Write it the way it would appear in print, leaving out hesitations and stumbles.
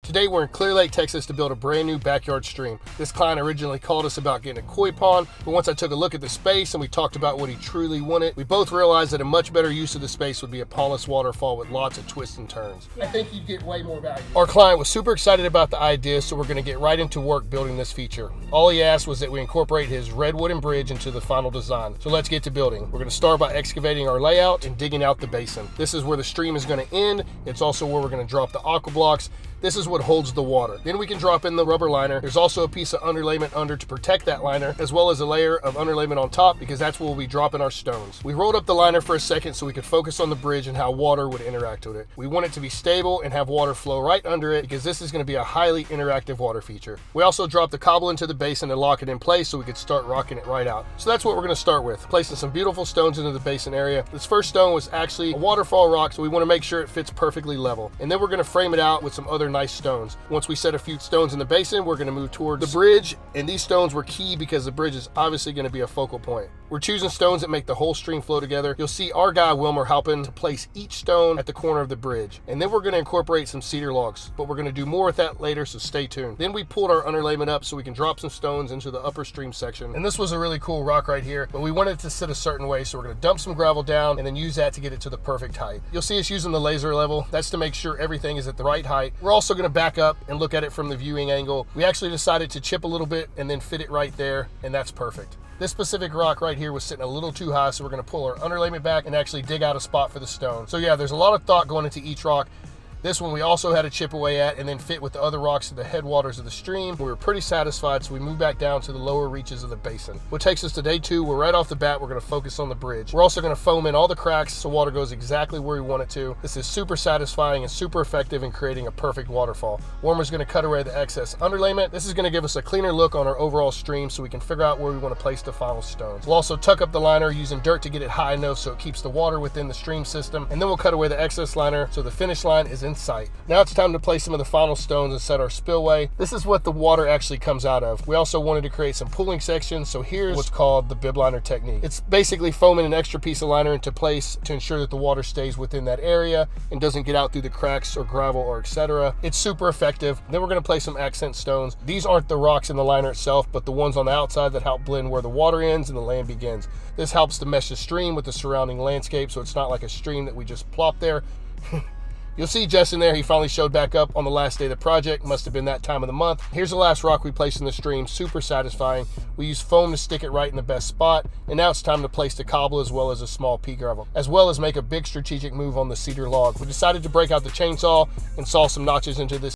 Today we're in Clear Lake, Texas to build a brand new backyard stream. This client originally called us about getting a koi pond, but once I took a look at the space and we talked about what he truly wanted, we both realized that a much better use of the space would be a pondless waterfall with lots of twists and turns. I think you'd get way more value. Our client was super excited about the idea, so we're going to get right into work building this feature. All he asked was that we incorporate his red wooden bridge into the final design. So let's get to building. We're going to start by excavating our layout and digging out the basin. This is where the stream is going to end. It's also where we're going to drop the aqua blocks. This is what holds the water. Then we can drop in the rubber liner. There's also a piece of underlayment under to protect that liner, as well as a layer of underlayment on top, because that's where we'll be dropping our stones. We rolled up the liner for a second so we could focus on the bridge and how water would interact with it. We want it to be stable and have water flow right under it, because this is going to be a highly interactive water feature. We also dropped the cobble into the basin and lock it in place so we could start rocking it right out. So that's what we're going to start with, placing some beautiful stones into the basin area. This first stone was actually a waterfall rock, so we want to make sure it fits perfectly level. And then we're going to frame it out with some other nice stones. Once we set a few stones in the basin, we're going to move towards the bridge, and these stones were key because the bridge is obviously going to be a focal point. We're choosing stones that make the whole stream flow together. You'll see our guy Wilmer helping to place each stone at the corner of the bridge. And then we're going to incorporate some cedar logs, but we're going to do more with that later, so stay tuned. Then we pulled our underlayment up so we can drop some stones into the upper stream section. And this was a really cool rock right here, but we wanted it to sit a certain way, so we're going to dump some gravel down and then use that to get it to the perfect height. You'll see us using the laser level. That's to make sure everything is at the right height. We're also going to back up and look at it from the viewing angle. We actually decided to chip a little bit and then fit it right there, and that's perfect. This specific rock right here was sitting a little too high, so we're going to pull our underlayment back and actually dig out a spot for the stone. So yeah, there's a lot of thought going into each rock. This one we also had to chip away at and then fit with the other rocks to the headwaters of the stream. We were pretty satisfied, so we moved back down to the lower reaches of the basin. What takes us to day 2, we're right off the bat, we're going to focus on the bridge. We're also going to foam in all the cracks so water goes exactly where we want it to. This is super satisfying and super effective in creating a perfect waterfall. Wilmer's going to cut away the excess underlayment. This is going to give us a cleaner look on our overall stream so we can figure out where we want to place the final stones. We'll also tuck up the liner using dirt to get it high enough so it keeps the water within the stream system, and then we'll cut away the excess liner so the finish line is in sight. Now it's time to place some of the final stones and set our spillway. This is what the water actually comes out of. We also wanted to create some pooling sections, so here's what's called the bib liner technique. It's basically foaming an extra piece of liner into place to ensure that the water stays within that area and doesn't get out through the cracks or gravel or etc. It's super effective. Then we're going to place some accent stones. These aren't the rocks in the liner itself, but the ones on the outside that help blend where the water ends and the land begins. This helps to mesh the stream with the surrounding landscape, so it's not like a stream that we just plop there. You'll see Justin there, he finally showed back up on the last day of the project. Must have been that time of the month. Here's the last rock we placed in the stream, super satisfying. We used foam to stick it right in the best spot, and now it's time to place the cobble as well as a small pea gravel, as well as make a big strategic move on the cedar log. We decided to break out the chainsaw and saw some notches into this